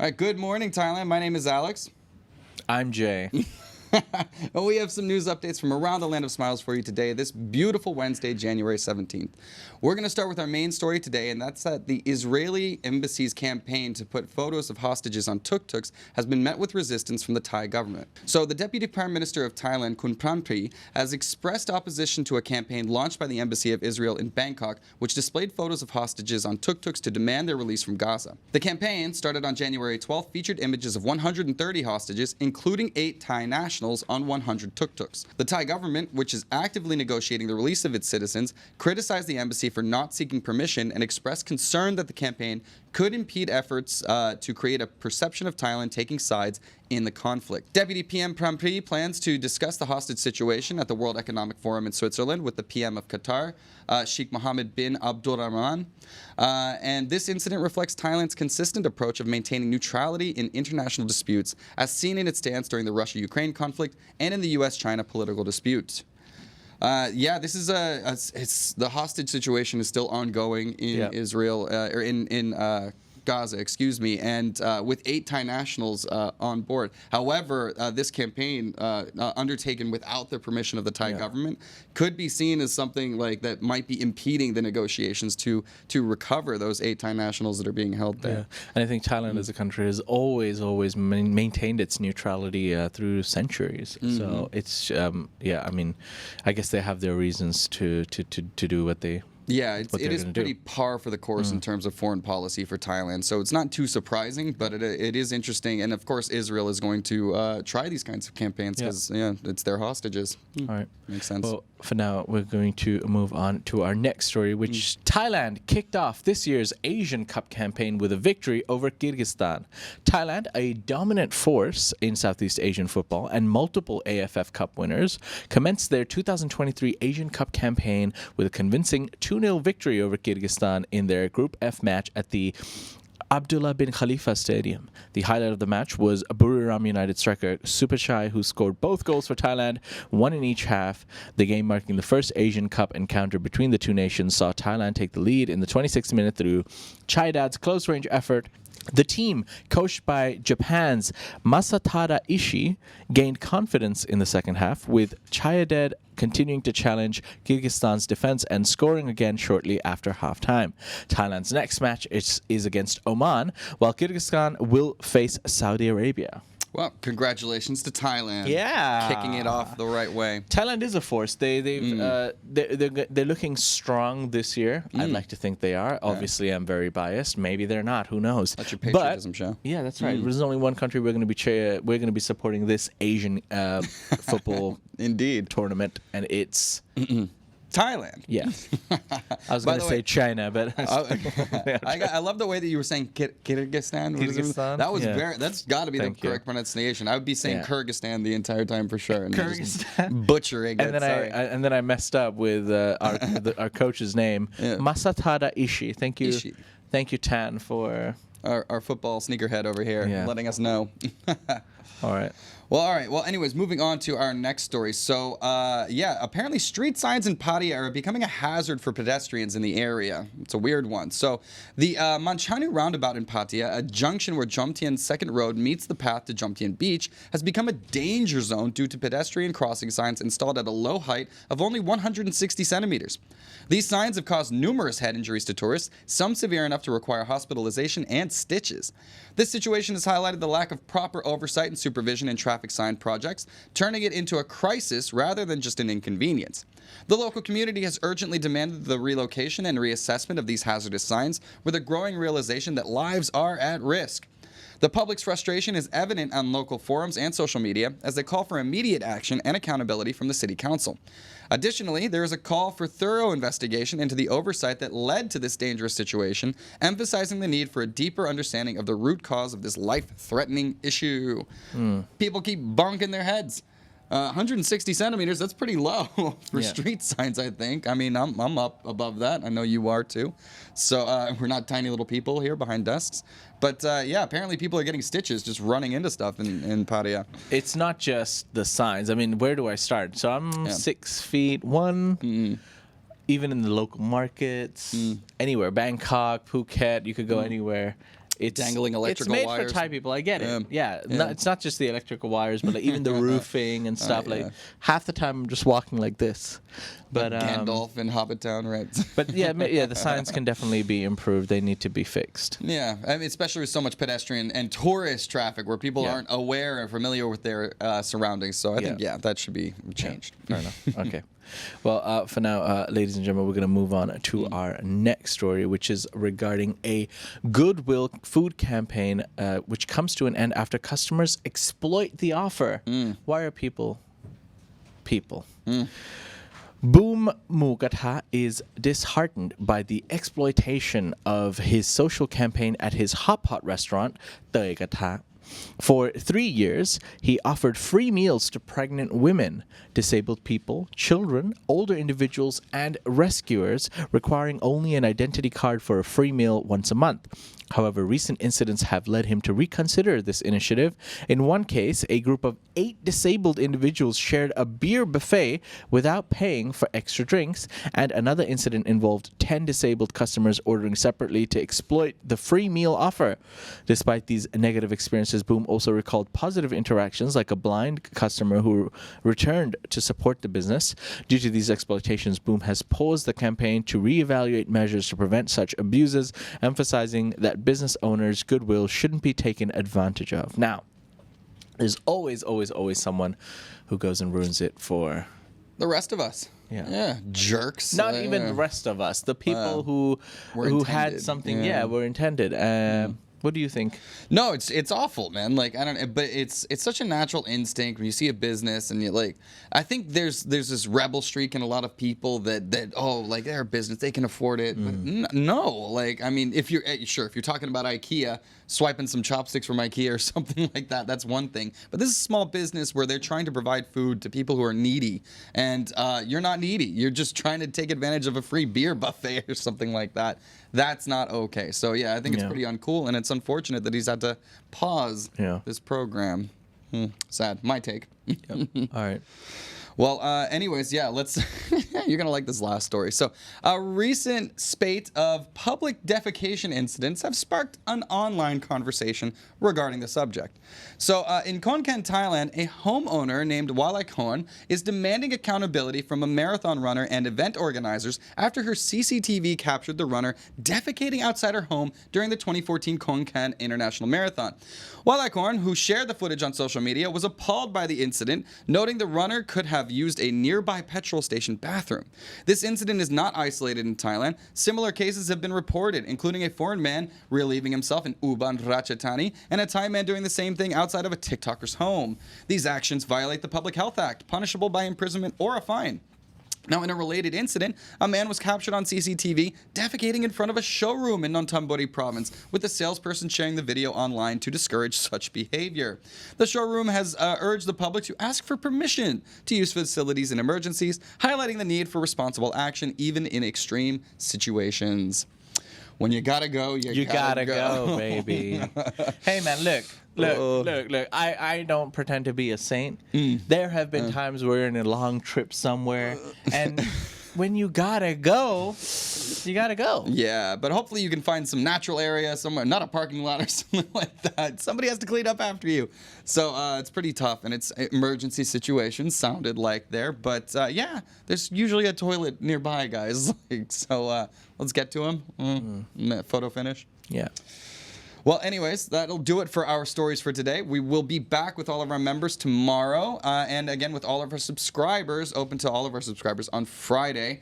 All right, good morning, Thailand. My name is Alex. I'm Jay. Well, we have some news updates from around the land of smiles for you today, this beautiful Wednesday, January 17th. We're going to start with our main story today, and that's that the Israeli embassy's campaign to put photos of hostages on tuk-tuks has been met with resistance from the Thai government. So the Deputy Prime Minister of Thailand, Khun Pranpri, has expressed opposition to a campaign launched by the Embassy of Israel in Bangkok, which displayed photos of hostages on tuk-tuks to demand their release from Gaza. The campaign, started on January 12th, featured images of 130 hostages, including 8 Thai nationals, on 100 tuk-tuks. The Thai government, which is actively negotiating the release of its citizens, criticized the embassy for not seeking permission and expressed concern that the campaign could impede efforts to create a perception of Thailand taking sides in the conflict. Deputy PM Pranpri plans to discuss the hostage situation at the World Economic Forum in Switzerland with the PM of Qatar, Sheikh Mohammed bin Abdulrahman. And this incident reflects Thailand's consistent approach of maintaining neutrality in international disputes, as seen in its stance during the Russia-Ukraine conflict and in the U.S.-China political dispute. This is it's the hostage situation is still ongoing in Israel or in Gaza, and with 8 Thai nationals on board. However, this campaign, undertaken without the permission of the Thai government, could be seen as something like that might be impeding the negotiations to recover those 8 Thai nationals that are being held there. Yeah. And I think Thailand as a country has always maintained its neutrality through centuries. So it's, I mean, I guess they have their reasons to do what they. Yeah, it is pretty par for the course in terms of foreign policy for Thailand. So it's not too surprising, but it is interesting. And of course, Israel is going to try these kinds of campaigns because it's their hostages. All right. Makes sense. Well, for now, we're going to move on to our next story, which Thailand kicked off this year's Asian Cup campaign with a victory over Kyrgyzstan. Thailand, a dominant force in Southeast Asian football and multiple AFF Cup winners, commenced their 2023 Asian Cup campaign with a convincing 2-0 victory over Kyrgyzstan in their Group F match at the Abdullah bin Khalifa Stadium. The highlight of the match was Buriram United striker Supachai, who scored both goals for Thailand, one in each half. The game, marking the first Asian Cup encounter between the two nations, saw Thailand take the lead in the 26th minute through Chaidad's close-range effort. The team, coached by Japan's Masatada Ishii, gained confidence in the second half, with Chaidad continuing to challenge Kyrgyzstan's defense and scoring again shortly after halftime. Thailand's next match is against Oman, while Kyrgyzstan will face Saudi Arabia. Well, congratulations to Thailand. Yeah, kicking it off the right way. Thailand is a force. They're looking strong this year. I'd like to think they are. Obviously, I'm very biased. Maybe they're not. Who knows? That's your patriotism show. Yeah, that's right. There's only one country we're going to be supporting this Asian football indeed tournament, and it's. Thailand. Yeah. I was going to say China, but I love the way that you were saying Kyrgyzstan. Kyrgyzstan? That was that's got to be the correct pronunciation. I would be saying Kyrgyzstan the entire time for sure. And Kyrgyzstan. Butchering and it. And then I messed up with our coach's name, Masatada Ishii. Thank you. Ishii. Thank you, Tan, for our football sneakerhead over here letting us know. All right. Well, anyways, moving on to our next story. So, apparently street signs in Pattaya are becoming a hazard for pedestrians in the area. It's a weird one. So, the Manchanu roundabout in Pattaya, a junction where Jomtien Second Road meets the path to Jomtien Beach, has become a danger zone due to pedestrian crossing signs installed at a low height of only 160 centimeters. These signs have caused numerous head injuries to tourists, some severe enough to require hospitalization and stitches. This situation has highlighted the lack of proper oversight and supervision in traffic sign projects, turning it into a crisis rather than just an inconvenience. The local community has urgently demanded the relocation and reassessment of these hazardous signs, with a growing realization that lives are at risk. The public's frustration is evident on local forums and social media as they call for immediate action and accountability from the City Council. Additionally, there is a call for thorough investigation into the oversight that led to this dangerous situation, emphasizing the need for a deeper understanding of the root cause of this life-threatening issue. People keep bonking their heads. 160 centimeters, that's pretty low for street signs, I think. I mean, I'm up above that. I know you are too. So we're not tiny little people here behind desks. But apparently people are getting stitches just running into stuff in Pattaya. It's not just the signs. I mean, where do I start? So I'm 6'1". Even in the local markets, anywhere, Bangkok, Phuket, you could go anywhere. it's Dangling electrical It's made wires. for Thai people. I get it. Yeah, Yeah. It's not just the electrical wires, but like even the roofing and stuff. yeah. Like half the time I'm just walking like this. But Gandalf in Hobbitown, right? But yeah, the signs can definitely be improved. They need to be fixed. Yeah, I mean, especially with so much pedestrian and tourist traffic where people Yeah. aren't aware and familiar with their surroundings. So I think, that should be changed. Fair enough. Okay. Well, for now, ladies and gentlemen, we're going to move on to our next story, which is regarding a Goodwill food campaign, which comes to an end after customers exploit the offer. Why are people? Boom Mugatha is disheartened by the exploitation of his social campaign at his hot pot restaurant, Tei Gatha. For 3 years, he offered free meals to pregnant women, disabled people, children, older individuals, and rescuers, requiring only an identity card for a free meal once a month. However, recent incidents have led him to reconsider this initiative. In one case, a group of 8 disabled individuals shared a beer buffet without paying for extra drinks, and another incident involved 10 disabled customers ordering separately to exploit the free meal offer. Despite these negative experiences, Boom also recalled positive interactions, like a blind customer who returned to support the business. Due to these exploitations, Boom has paused the campaign to reevaluate measures to prevent such abuses, emphasizing that business owners' goodwill shouldn't be taken advantage of. Now, there's always someone who goes and ruins it for The rest of us. Yeah. Jerks. not even the rest of us. The people who Were had intended. something, Yeah. were intended. What do you think? No, it's awful, man. Like I don't, but it's such a natural instinct when you see a business and you like. I think there's this rebel streak in a lot of people that like they're a business, they can afford it. But no, like I mean, if you're talking about IKEA, swiping some chopsticks from IKEA or something like that, that's one thing. But this is a small business where they're trying to provide food to people who are needy, and you're not needy. You're just trying to take advantage of a free beer buffet or something like that. That's not okay. So yeah, I think it's pretty uncool, and it's unfortunate that he's had to pause this program. Sad. My take. All right. Well, anyways, let's. You're gonna like this last story. So, a recent spate of public defecation incidents have sparked an online conversation regarding the subject. So, in Khon Kaen, Thailand, a homeowner named Walai Khon is demanding accountability from a marathon runner and event organizers after her CCTV captured the runner defecating outside her home during the 2014 Khon Kaen International Marathon. Walai Khon, who shared the footage on social media, was appalled by the incident, noting the runner could have used a nearby petrol station bathroom. This incident is not isolated in Thailand. Similar cases have been reported, including a foreign man relieving himself in Ubon Ratchathani and a Thai man doing the same thing outside of a TikToker's home. These actions violate the Public Health Act, punishable by imprisonment or a fine. Now, in a related incident, a man was captured on CCTV defecating in front of a showroom in Nonthaburi province, with the salesperson sharing the video online to discourage such behavior. The showroom has urged the public to ask for permission to use facilities in emergencies, highlighting the need for responsible action even in extreme situations. When you gotta go, you gotta go, baby. Hey, man, look. I don't pretend to be a saint. There have been times where you're in a long trip somewhere, and when you gotta go, you gotta go. Yeah, but hopefully you can find some natural area somewhere, not a parking lot or something like that. Somebody has to clean up after you. So it's pretty tough, and it's emergency situations sounded like there. But there's usually a toilet nearby, guys. So let's get to him. Photo finish. Yeah. Well, anyways, that'll do it for our stories for today. We will be back with all of our members tomorrow, and again with all of our subscribers, open to all of our subscribers on Friday.